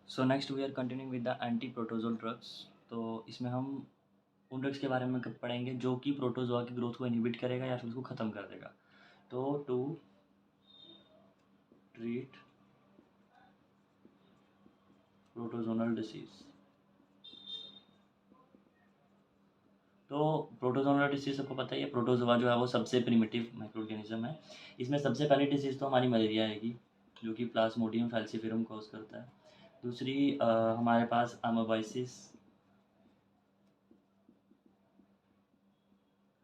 So next we are continuing with the anti protozoal drugs. तो इसमें हम उन ड्रग्स के बारे में पढ़ेंगे जो कि प्रोटोजोआ की ग्रोथ को इनहिबिट करेगा या फिर उसको ख़त्म कर देगा। तो टू ट्रीट प्रोटोजोनल डिसीज़। तो प्रोटोजोनल डिसीज़ सबको पता ही है, प्रोटोजोआ जो है वो सबसे प्रिमिटिव माइक्रोऑर्गेनिज्म है। इसमें सबसे पहली डिसीज़ तो हमारी मलेरिया आएगी, जो कि प्लाज्मोडियम फैल्सिफेरम कॉज करता है। दूसरी हमारे पास अमोबाइसिस।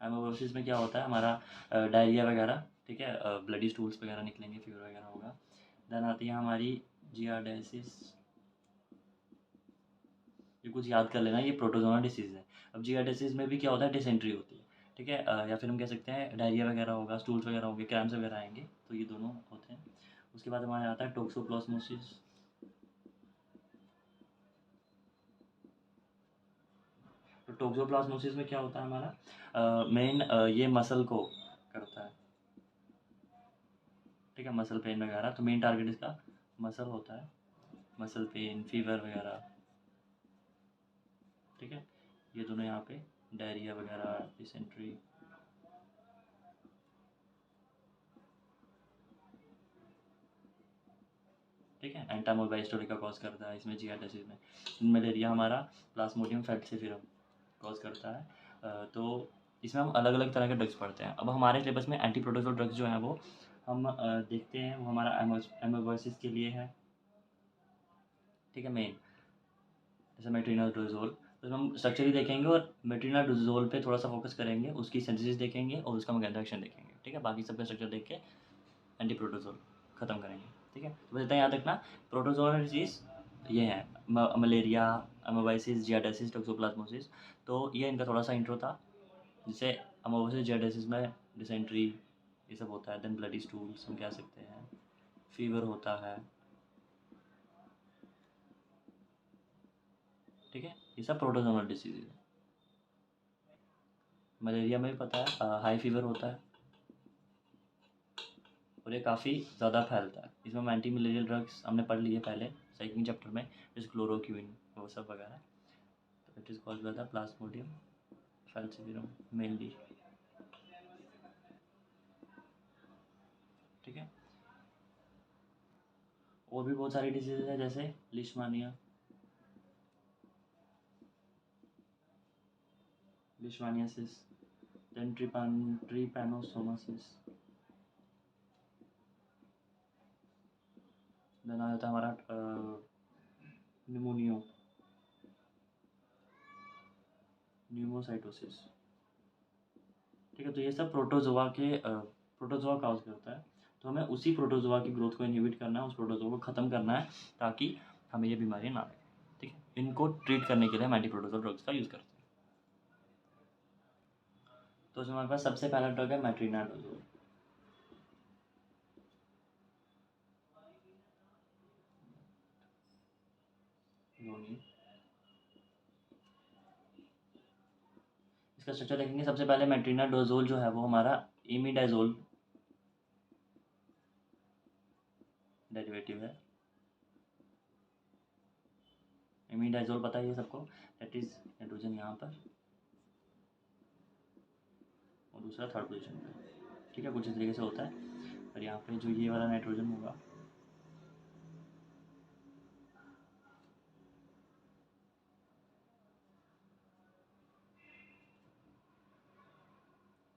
अमोबाइसिस में क्या होता है, हमारा डायरिया वगैरह, ठीक है, ब्लडी स्टूल्स वगैरह निकलेंगे, फीवर वगैरह होगा। देन आती है हमारी जियाडेसिस। ये कुछ याद कर लेना, ये प्रोटोजोनल डिसीज़ है। अब जियाडेसिस में भी क्या होता है, डिसेंट्री होती है, ठीक है, या फिर हम कह सकते हैं डायरिया वगैरह होगा, स्टूल्स वगैरह होंगे, क्रैम्स वगैरह आएंगे, तो ये दोनों होते हैं। उसके बाद हमारे आता है टोक्सोप्लाज्मोसिस। तो टोक्सोप्लाज्मोसिस में क्या होता है हमारा मेन ये मसल को करता है, ठीक है, मसल पेन वगैरह, तो मेन टारगेट इसका मसल होता है, मसल पेन, फीवर वगैरह, ठीक है। ये दोनों यहाँ पे डायरिया वगैरह, डिसेंट्री, ठीक है, एंटामोबाइस्टोरी का कॉज करता है इसमें, जियाडेसिस में। मलेरिया हमारा प्लाज्मोडियम फैल्सिफेरम कॉज करता है। तो इसमें हम अलग अलग तरह के ड्रग्स पढ़ते हैं। अब हमारे सिलेबस में एंटी प्रोटोजोल ड्रग्स जो हैं वो हम देखते हैं, वो हमारा एमोबाइसिस के लिए है, ठीक है, मेन, जैसे मेट्रिनाडोजोल। तो इसमें हम स्ट्रक्चर ही देखेंगे और मेट्रिनाडोजोल पे थोड़ा सा फोकस करेंगे, उसकी सिंथेसिस देखेंगे और उसका मैकेनिकल एक्शन देखेंगे, ठीक है। बाकी सबका स्ट्रक्चर देख के एंटी प्रोटोजोल ख़त्म करेंगे, ठीक है। तो बस इतना याद रखना, प्रोटोजोल डिजीज़ ये है, मलेरिया, अमोबाइसिस, जियाडेसिस, टोक्सोप्लाज्मोसिस। तो ये इनका थोड़ा सा इंट्रो था, जिससे अमोबाइसिस, जियाडेसिस में डिसेंट्री ये सब होता है, देन ब्लडी स्टूल्स हम कह सकते हैं, फीवर होता है, ठीक है। ये सब प्रोटोजोनल डिसीज़ है। मलेरिया में भी पता है हाई फीवर होता है और ये काफ़ी ज़्यादा फैलता है। इसमें हम एंटी मलेरियल ड्रग्स हमने पढ़ लिए पहले सेकंड चैप्टर में, जैसे क्लोरोक्विन वो सब वगैरह। तो it is called by the Plasmodium falciparum mainly, ठीक है। और भी बहुत सारी डिजीज़ है, जैसे लिशमानिया, लिशमानियासिस, देन ट्रिपैनोसोमासिस, देन आ जाता है हमारा निमोनियो, न्यूमोसाइटोसिस, ठीक है। तो ये सब प्रोटोजोआ काज करता है। तो हमें उसी प्रोटोजोआ की ग्रोथ को इनहिबिट करना है, उस प्रोटोजोआ को ख़त्म करना है, ताकि हमें ये बीमारियाँ ना लगें, ठीक है। इनको ट्रीट करने के लिए हम एंटी प्रोटोजोल ड्रग्स का यूज़ करते हैं। तो जो हमारे पास सबसे पहला ड्रग है मेट्रिनाडोजोल। इसका स्ट्रक्चर देखेंगे, सबसे पहले मेट्रिनाडोजोल जो है वो हमारा इमिडाजोल डेरिवेटिव है। इमिडाजोल पता ही है सबको, दैट इज नाइट्रोजन यहाँ पर और दूसरा थर्ड पोजीशन पे, ठीक है, कुछ इस तरीके से होता है। और यहाँ पे जो ये वाला नाइट्रोजन होगा,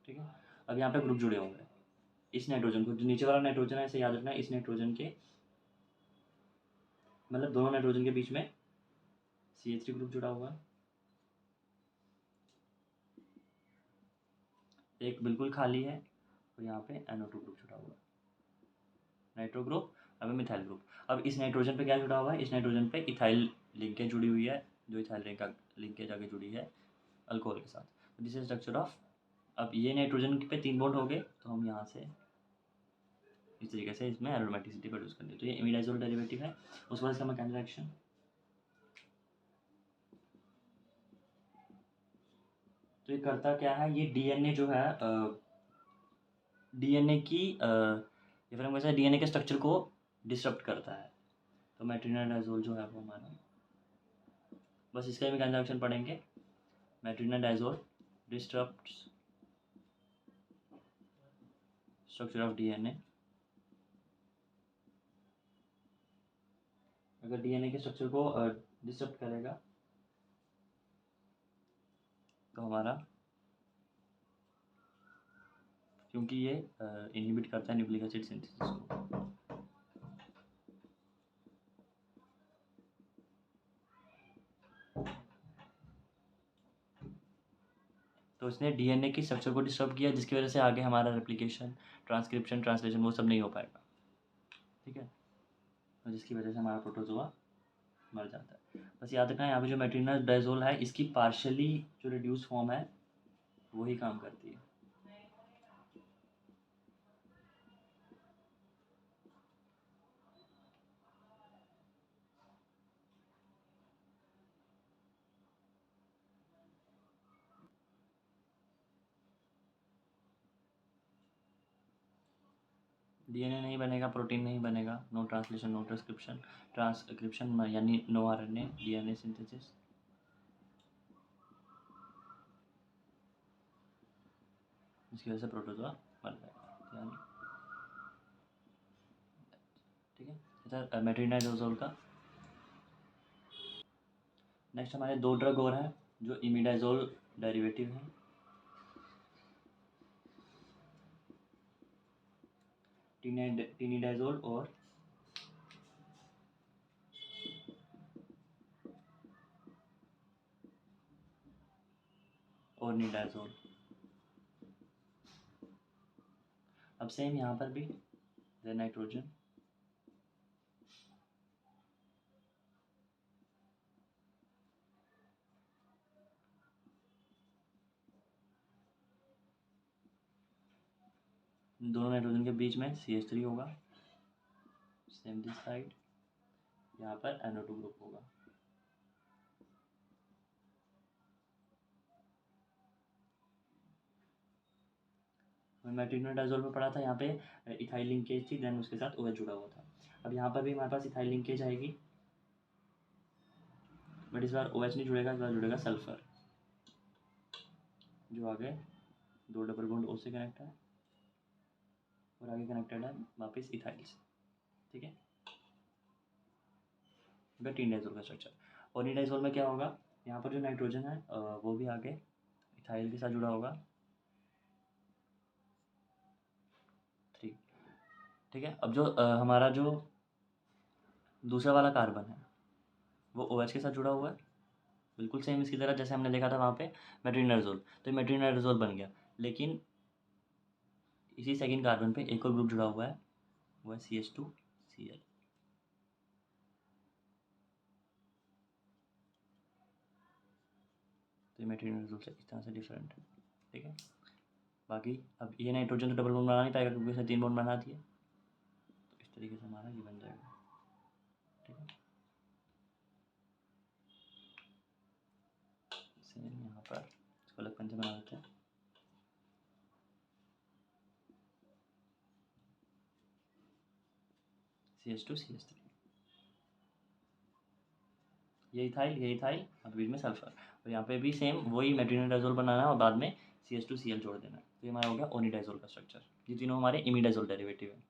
ठीक है। अब यहाँ पे ग्रुप जुड़े होंगे, इस नाइट्रोजन को, जो नीचे वाला नाइट्रोजन है, इसे याद रखना है, इस नाइट्रोजन के मतलब दोनों नाइट्रोजन के बीच में CH3 ग्रुप जुड़ा हुआ है, एक बिल्कुल खाली है, और यहाँ पे NO2 ग्रुप जुड़ा हुआ है, नाइट्रो ग्रुप। अब मिथाइल ग्रुप। अब इस नाइट्रोजन पे क्या जुड़ा हुआ है, इस नाइट्रोजन पे इथाइल लिंकेज जुड़ी हुई है, जो इथाइल रिंग का लिंकेज आगे जुड़ी है अल्कोहल के साथ। दिस इज स्ट्रक्चर ऑफ, अब ये नाइट्रोजन पे 3 बॉन्ड हो गए, तो हम यहाँ से इस तरीके से इसमें एरोमेटिसिटी प्रोड्यूस कर दें। तो ये इमिडाजोल डेरिवेटिव है। उसके बाद इसका मैकेनिकल एक्शन, तो ये करता क्या है, ये DNA जो है DNA की या फिर हम कैसे DNA के स्ट्रक्चर को डिसरप्ट करता है, तो मेट्रिनाडाइजोल जो है वो हमारा, बस इसका भी कंजम्पशन पढ़ेंगे। मेट्रिनाडाइजोल डिस्टर्ब्स स्ट्रक्चर ऑफ डीएनए। अगर डीएनए के स्ट्रक्चर को डिस्टर्ब करेगा तो हमारा, क्योंकि ये इनहिबिट करता है न्यूक्लिक एसिड सिंथेसिस को। तो इसने डीएनए की स्ट्रक्चर को डिस्टर्ब किया, जिसकी वजह से आगे हमारा रेप्लिकेशन, ट्रांसक्रिप्शन, ट्रांसलेशन वो सब नहीं हो पाएगा, ठीक है। और जिसकी वजह से हमारा प्रोटोजोआ मर जाता है। बस याद रखना यहाँ पे जो मेट्रिनाडाइजोल है इसकी पार्शियली जो रिड्यूस फॉर्म है वही काम करती है। डीएनए नहीं बनेगा, प्रोटीन नहीं बनेगा, नो ट्रांसलेशन, नो ट्रांसक्रिप्शन यानी नो आरएनए, डीएनए सिंथेसिस। इसकी वजह से प्रोटोजोआ मर जाएगा, यानी ठीक है। अच्छा, मेट्रिनाडाइजोल का नेक्स्ट हमारे दो ड्रग और हैं जो इमिडाइजोल डेरिवेटिव हैं। टिनिडाइजोल और निडाइजोल। अब सेम यहाँ पर भी नाइट्रोजन, दोनों नाइट्रोजन के बीच में CH3 होगा, सेम दिस साइड, यहाँ पर NO2 ग्रुप होगा। मेट्रिनाडाइजोल में पढ़ा था, यहाँ पे इथाइल लिंकेज थी, देन उसके साथ OH जुड़ा हुआ था। अब यहाँ पर भी हमारे पास इथाइल लिंकेज आएगी, बट इस बार OH नहीं जुड़ेगा, इस बार जुड़ेगा सल्फर, जो आगे दो डबल बॉन्ड O से कनेक्ट है और आगे कनेक्टेड है वापस इथाइल से, ठीक है। टिनिडाइजोल का स्ट्रक्चर। और निडाइजोल में क्या होगा, यहाँ पर जो नाइट्रोजन है वो भी आगे इथाइल के साथ जुड़ा होगा, ठीक है। अब जो हमारा जो दूसरा वाला कार्बन है वो OH के साथ जुड़ा हुआ है, बिल्कुल सेम इसकी तरह जैसे हमने देखा था वहाँ पे मेट्रिनाडाइजोल। तो ये मेट्रिनाडाइजोल बन गया, लेकिन इसी सेकंड कार्बन पे एक और ग्रुप जुड़ा हुआ है, वो है CH2Cl। तो ये मेट्रिनाडाइजोल से इस तरह से डिफरेंट है, ठीक है। बाकी अब ये नाइट्रोजन तो डबल बॉन्ड बना नहीं पाएगा क्योंकि इसने 3 बॉन्ड बना दिए, तो इस तरीके से हमारा ये बन जाएगा, ठीक है। सेम यहाँ पर इसको अलग पेन से बना देते हैं। CH2CH3, ये इथाइल और बीच में सल्फर। और यहाँ पे भी सेम वही मेट्रिनाडाइजोल बनाना है और बाद में CH2Cl जोड़ देना है। तो ये हमारा हो गया ओनिडाइजोल का स्ट्रक्चर। ये तीनों हमारे इमिडाइजोल डेरिवेटिव है।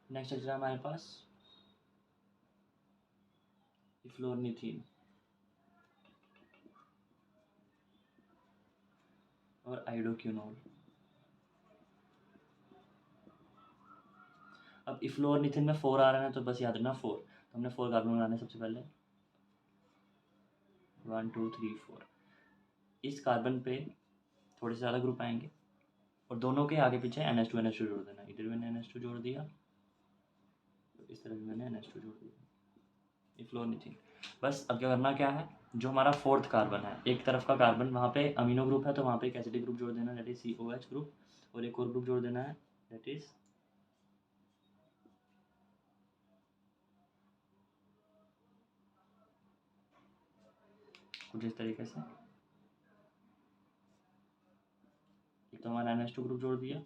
नेक्स्ट स्ट्रक्चर है हमारे पास इफ्लोरनीथीन और आइडोक्यूनोल। अब इफ्लोरनीथीन में 4 आ रहा है तो बस याद रखना 4, तो हमने 4 कार्बन बनाने सबसे पहले 1 2 3 4। इस कार्बन पे थोड़े से ज़्यादा ग्रुप आएंगे और दोनों के आगे पीछे NH2 जोड़ देना। इधर मैंने NH2 जोड़ दिया, तो इस तरह भी मैंने NH2 जोड़ दिया, इफ्लोरनीथीन। बस अब क्या करना क्या है, जो हमारा 4th कार्बन है, एक तरफ का कार्बन वहाँ पे अमीनो ग्रुप है तो वहाँ पे एक एसिडिक ग्रुप जोड़ देना, दैट इज COH ग्रुप, और एक और ग्रुप जोड़ देना है, दैट इज कुछ इस तरीके से। एक तो हमारा NH2 ग्रुप जोड़ दिया,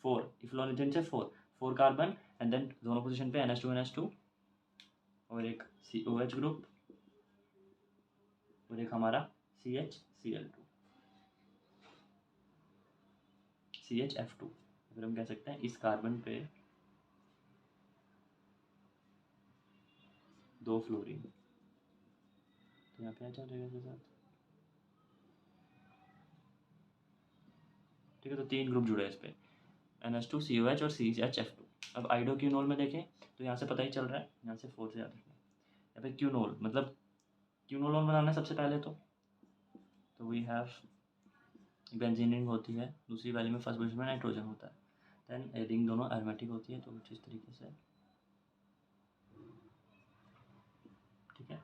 4 इफ्लोरनीथीन से 4 4 कार्बन एंड देन दोनों पोजीशन पे NH2 और एक COH ग्रुप और एक हमारा CHCl2 CHF2। फिर हम कह सकते हैं इस कार्बन पे 2 फ्लोरीन, तो यहाँ पे आ जाएगा इसके साथ। ठीक है, तो 3 ग्रुप जुड़े हैं इस पे, NH2 COH और CHF2। अब आइडोक्यूनोल में देखें तो यहाँ से पता ही चल रहा है, यहाँ से 4 से याद रखना। यहाँ पे क्यूनोल मतलब क्यूनोलोन बनाना है सबसे पहले, तो वी हैव बेंजीन रिंग होती है, दूसरी वाली में फर्स्ट पोजीशन में नाइट्रोजन होता है, देन रिंग दोनों एरोमेटिक होती है, तो कुछ इस तरीके से। ठीक है,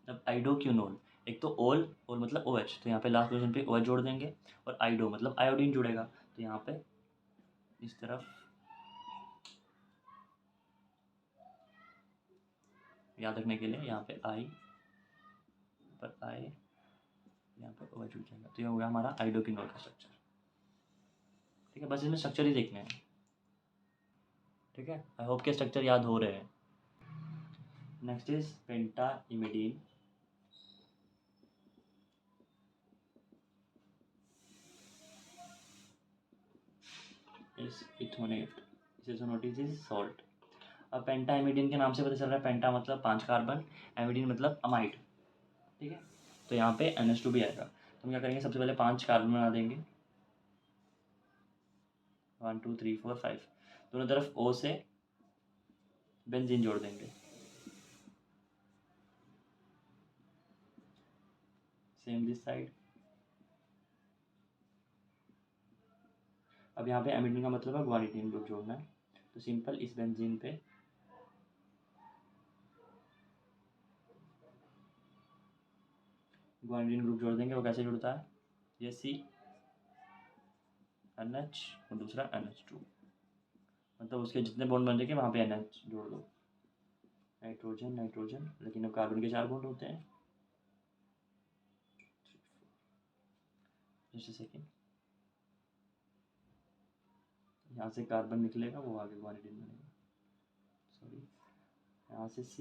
अब आइडोक्यूनोल, एक तो ओल मतलब OH, तो यहाँ पे लास्ट पोजीशन पे OH जोड़ देंगे, और आइडो मतलब आयोडीन जुड़ेगा, तो यहाँ पे इस तरफ याद रखने के लिए यहाँ पे I पर I, यहाँ पे OH जुड़ जाएगा, तो ये हो गया हमारा आइडोक्यूनोल का स्ट्रक्चर। ठीक है, बस इसमें स्ट्रक्चर ही देखने हैं। ठीक है, आई होप के स्ट्रक्चर याद हो रहे हैं। Next is pentamidine. Is isethionate, isethionate is salt. अब पेंटाइमिडीन के नाम से पता चल रहा है, पेंटा मतलब 5 कार्बन, एमिडीन मतलब अमाइड। ठीक है, तो यहाँ पे NH2 भी आएगा, तो हम क्या करेंगे, सबसे पहले 5 कार्बन बना देंगे, 1 2 3 4 5, दोनों तरफ O से बेंजीन जोड़ देंगे, सेम दिस साइड। अब यहाँ पे एमिडीन का मतलब है ग्वानिडीन ग्रुप जोड़ना है, तो सिंपल इस बेंजीन पे ग्वानिडीन ग्रुप जोड़ देंगे। वो कैसे जुड़ता है, ये CNH और दूसरा NH2, मतलब उसके जितने बॉन्ड बन जाएंगे वहाँ पे NH जोड़ दो, नाइट्रोजन नाइट्रोजन, लेकिन अब कार्बन के 4 बॉन्ड होते हैं। जस्ट सेकेंड, यहाँ से कार्बन निकलेगा, वो आगे ग्वानिडीन बनेगा, सॉरी, यहाँ से C,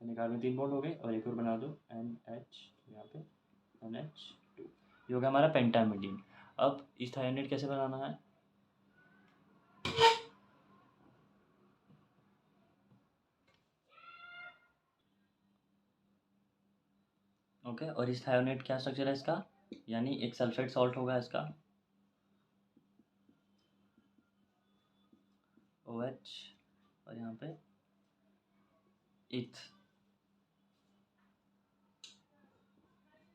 यानी कार्बन 3 बॉन्ड हो गए, और एक और बना दो NH, यहाँ पे NH2, ये हो गया हमारा पेंटामिडीन। अब इस थायोनेट कैसे बनाना है, ओके, और इस थायोनेट क्या स्ट्रक्चर है इसका, यानी एक सल्फेट सॉल्ट होगा इसका OH, और यहाँ पे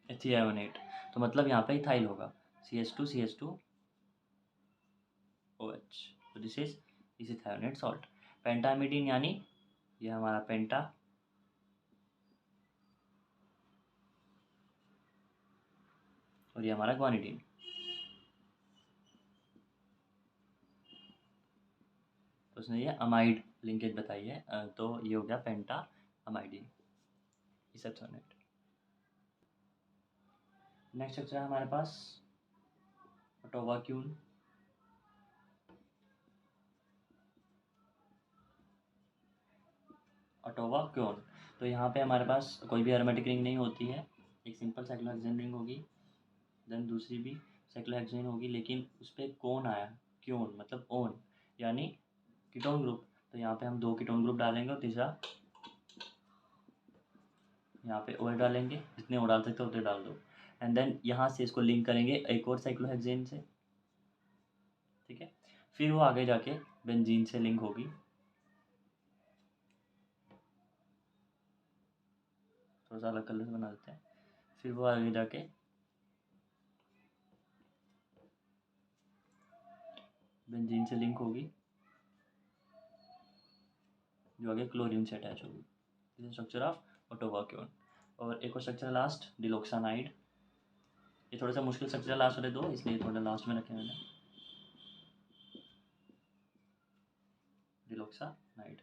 एथियोनेट, तो मतलब यहाँ पे इथाइल होगा, CH2 OH, तो दिस इज इथायोनेट सॉल्ट। पेंटामिडीन यानी ये हमारा पेंटा, और ये हमारा ग्वानिडीन। तो उसने ये अमाइड लिंकेज बताई है, तो ये हो गया पेंटा अमाइडीन इसेथोनेट। नेक्स्ट स्ट्रक्चर है हमारे पास अटोवाक्यून। अटोवाक्यून, तो यहाँ पे हमारे पास कोई भी एरोमेटिक रिंग नहीं होती है, एक सिंपल साइक्लोहेक्सेन रिंग होगी, देन दूसरी भी साइक्लोहेक्सेन होगी, लेकिन उस पर कौन आया, क्योन मतलब ओन, यानी कीटोन ग्रुप, तो यहाँ पे हम 2 कीटोन ग्रुप डालेंगे, और तीसरा यहाँ पे OH डालेंगे, जितने O डाल सकते हो उतने डाल दो, एंड देन यहाँ से इसको लिंक करेंगे एक और साइक्लोहेक्सेन से। ठीक है, फिर वो आगे जाके बेंजीन से लिंक होगी, थोड़ा सा अलग कलर से बना देते हैं, फिर वो आगे जाके बेंजीन से लिंक होगी, जो आगे क्लोरीन से अटैच होगी। This is structure of atovaquone. और एक और स्ट्रक्चर लास्ट, डिलोक्सानाइड। ये थोड़ा सा मुश्किल स्ट्रक्चर लास्ट वाले दो, इसलिए थोड़ा लास्ट में रखे मैंने, डिलोक्सानाइड।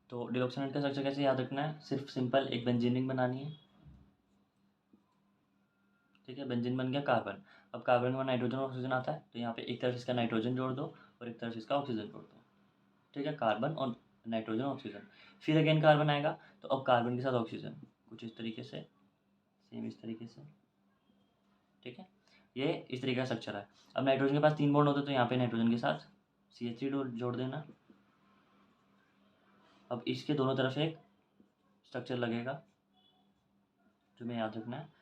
तो डिलोक्सानाइड का स्ट्रक्चर कैसे याद रखना है, सिर्फ सिंपल एक बेंजीन रिंग बनानी है, ठीक है, बेंजीन बन गया कार्बन। अब कार्बन के बाद नाइट्रोजन और ऑक्सीजन आता है, तो यहाँ पे एक तरफ इसका नाइट्रोजन जोड़ दो और एक तरफ इसका ऑक्सीजन जोड़ दो। ठीक है, कार्बन और नाइट्रोजन ऑक्सीजन। फिर अगेन कार्बन आएगा, तो अब कार्बन के साथ ऑक्सीजन कुछ इस तरीके से, सेम इस तरीके से। ठीक है, ये इस तरीके का स्ट्रक्चर है। अब नाइट्रोजन के पास 3 बॉन्ड होते हैं, तो यहाँ पे नाइट्रोजन के साथ CH3 जोड़ देना। अब इसके दोनों तरफ एक स्ट्रक्चर लगेगा जो हमें याद रखना है,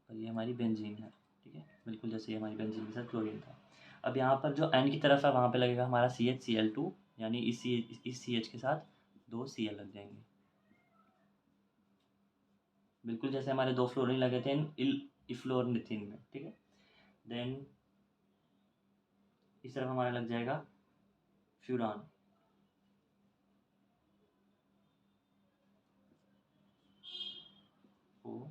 और ये हमारी बेंजीन है। ठीक है, बिल्कुल जैसे ये हमारी बेंजीन के साथ क्लोरीन था। अब यहाँ पर जो एन की तरफ है वहाँ पे लगेगा हमारा CHCl2, यानी इस CH के साथ 2 Cl लग जाएंगे, बिल्कुल जैसे हमारे 2 फ्लोरीन लगे थे इफ्लोरनिथिन में। ठीक है, देन इस तरफ हमारा लग जाएगा फ्यूरान। ओ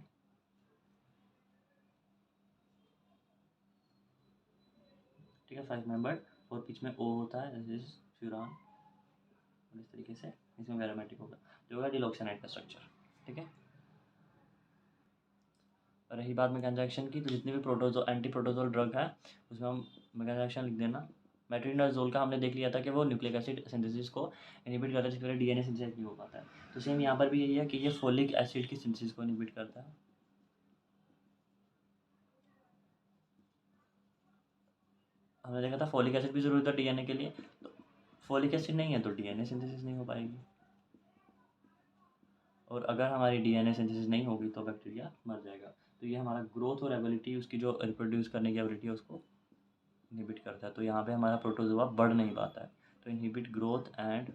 ठीक है, 5 मेंबर्ड, और बीच में O होता है, दिस इज फ्यूरान। और इस तरीके से इसमें एरोमेटिक होगा, जो होगा डिलॉक्सानाइड का स्ट्रक्चर। ठीक है, रही बात मैकेनिकल रिएक्शन की, तो जितने भी प्रोटोजोल एंटी प्रोटोजोल ड्रग है उसमें हम मैकेनिकल रिएक्शन लिख देना। मेट्रोनिडाजोल का हमने देख लिया था कि वो न्यूक्लिक एसिड सिंथेसिस को इनहिबिट करता है, जिसके वजह DNA सिंथेसिस नहीं हो पाता है। तो सेम यहाँ पर भी यही है कि ये फोलिक एसिड की सिंथेसिस को इनहिबिट करता है। हमने देखा था फोलिक एसिड भी जरूरी था DNA के लिए, तो फोलिक एसिड नहीं है तो DNA सिंथेसिस नहीं हो पाएगी, और अगर हमारी DNA सिंथेसिस नहीं होगी तो बैक्टीरिया मर जाएगा। तो ये हमारा ग्रोथ और एबिलिटी, उसकी जो रिप्रोड्यूस करने की एबिलिटी है उसको इनहिबिट करता है। तो यहाँ पे हमारा प्रोटोजोआ बढ़ नहीं पाता है, तो inhibit growth and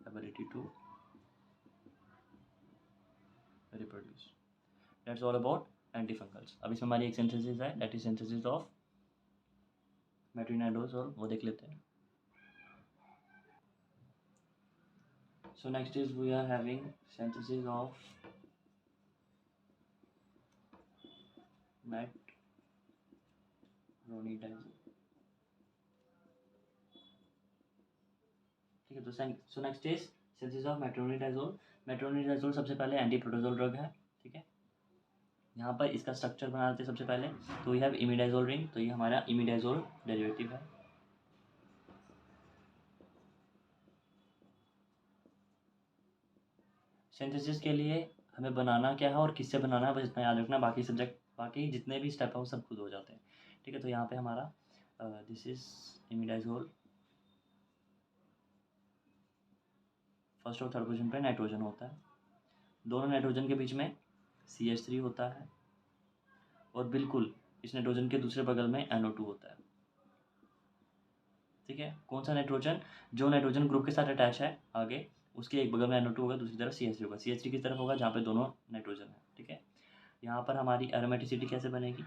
ability to reproduce. That's all about antifungals. अब इसमें हमारी एक सिंथेसिस है, that is synthesis of metronidazole, वो देख लेते हैं। So next is we are having synthesis of metronidazole। ठीक है, तो so next is synthesis of metronidazole. Metronidazole सबसे पहले एंटी प्रोटोजोल ड्रग है। ठीक है, यहाँ पर इसका स्ट्रक्चर बनाते हैं सबसे पहले, तो वी हैव इमिडाजोल रिंग, तो ये हमारा इमिडाजोल डेरिवेटिव है। सिंथेसिस के लिए हमें बनाना क्या है और किससे बनाना है, बस इतना याद रखना, बाकी जितने भी स्टेप है वो सब खुद हो जाते हैं। ठीक है, तो यहाँ पे हमारा दिस इज इमिडाजोल, फर्स्ट और थर्ड पोजीशन पे नाइट्रोजन होता है, दोनों नाइट्रोजन के बीच में CH3 होता है, और बिल्कुल इस नाइट्रोजन के दूसरे बगल में NO2 होता है। ठीक है, कौन सा नाइट्रोजन, जो नाइट्रोजन ग्रुप के साथ अटैच है आगे, उसके एक बगल में NO2 होगा, दूसरी तरफ CH3 होगा। CH3 किस तरफ होगा, जहाँ पे दोनों नाइट्रोजन है। ठीक है, यहाँ पर हमारी एरोमेटिसिटी कैसे बनेगी,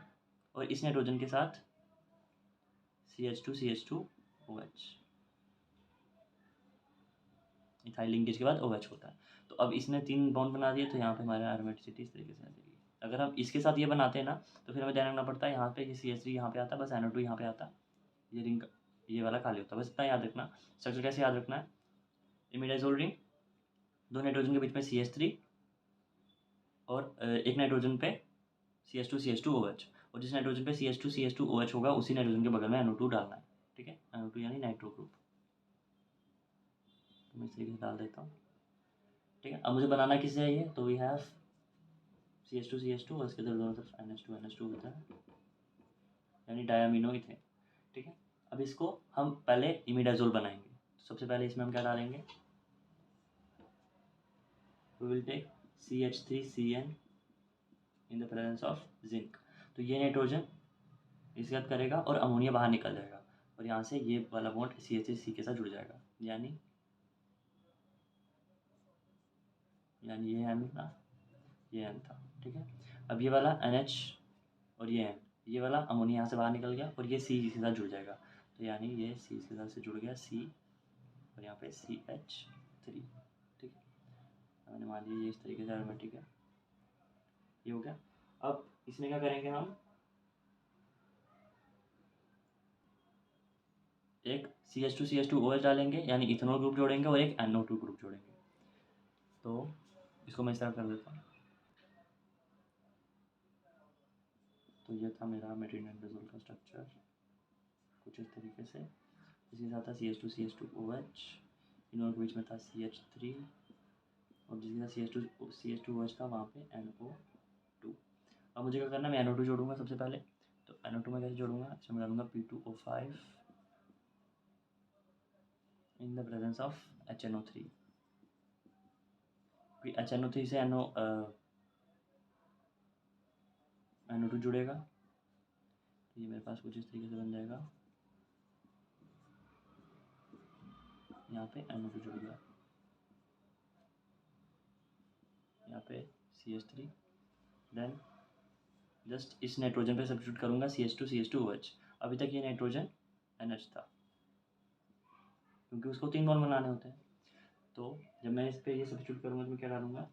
और इस नाइट्रोजन के साथ CH2CH2OH, इथाइल लिंकेज के बाद OH होता है। तो अब इसने 3 बॉन्ड बना दिए, तो यहाँ पे हमारा एरोमेटिसिटी इस तरीके से आ जाएगी। अगर हम इसके साथ ये बनाते हैं ना, तो फिर हमें ध्यान रखना पड़ता है, यहाँ पे ये CH3 यहाँ पे आता है, बस NO2 यहाँ पे आता है, ये रिंग ये वाला खाली होता है, बस इतना याद रखना। स्ट्रक्चर कैसे याद रखना है, इमिडाजोल रिंग, दो नाइट्रोजन के बीच में CH3, और एक नाइट्रोजन पे CH2CH2OH, और जिस नाइट्रोजन पे CH2CH2OH होगा उसी नाइट्रोजन के बगल में NO2 डालना है। ठीक है, NO2 यानी नाइट्रो ग्रुप, तो मैं इस तरीके से डाल देता हूँ। ठीक है, अब मुझे बनाना किससे है ये, तो वी हैव CH2CH2 और इसके दोनों तरफ NH2NH2 होता है, यानी डायमिनो इथेन। ठीक है, अब इसको हम पहले इमिडाजोल बनाएंगे, तो सबसे पहले इसमें हम क्या डालेंगे, we will take CH3CN in the presence of zinc. तो ये नाइट्रोजन इसके साथ करेगा और अमोनिया बाहर निकल जाएगा, और यहाँ से ये वाला बॉन्ड CH3C के साथ जुड़ जाएगा, यानी ये M था, ये M था। ठीक है, अब ये वाला NH और ये M, ये वाला अमोनिया यहाँ से बाहर निकल गया, और ये C इसके साथ जुड़ जाएगा, तो यानी ये C इसके साथ से जुड़ गया C, और यहाँ पे CH3। ठीक है, मैंने मान लिया ये इस तरीके से एरोमेटिक है, ये हो गया। अब इसमें क्या करेंगे, हम एक CH2CH2OH डालेंगे, यानी इथेनॉल ग्रुप जोड़ेंगे, और एक NO2 ग्रुप जोड़ेंगे। तो इसको मैं इस तरह कर देता हूँ, तो ये था मेरा मेट्रिनोडाजोल का स्ट्रक्चर कुछ इस तरीके से। इसके साथ था CH2CH2OH, इन दोनों के बीच में था CH3 और जिसके साथ CH2OH था वहाँ पे NO2। अब मुझे क्या करना है, मैं NO2 जोड़ूंगा सबसे पहले। तो NO2 में कैसे जोड़ूंगा, इसमें मैं डालूंगा P2O5 in the presence of HNO3। HNO3 से NO2 जुड़ेगा, तो ये मेरे पास कुछ इस तरीके से बन जाएगा। यहाँ पे NO2 जुड़ गया, यहाँ पे CH3, देन जस्ट इस नाइट्रोजन पे सब्स्टिट्यूट करूँगा CH2CH2OH। अभी तक ये नाइट्रोजन NH था क्योंकि उसको 3 बॉन्ड बनाने होते हैं। तो जब मैं इस पे ये सब्स्टिट्यूट करूँगा तो मैं क्या डालूँगा,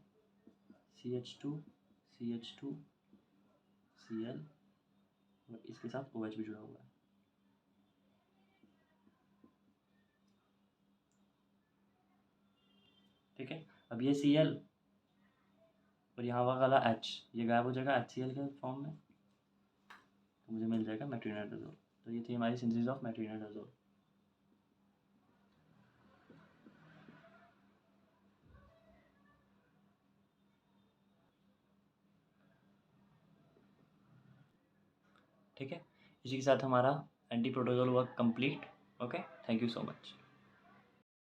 CH2CH2Cl और इसके साथ OH भी जुड़ा हुआ है। ठीक है, अब ये Cl और यहाँ वाला H ये गायब हो जाएगा HCl के फॉर्म में, तो मुझे मिल जाएगा मेट्रिनोडाजोल। तो ये थी हमारी सिंथेसिस ऑफ मेट्रिनोडाजोल। ठीक है, इसी के साथ हमारा anti protozoal work complete. Okay, thank you so much.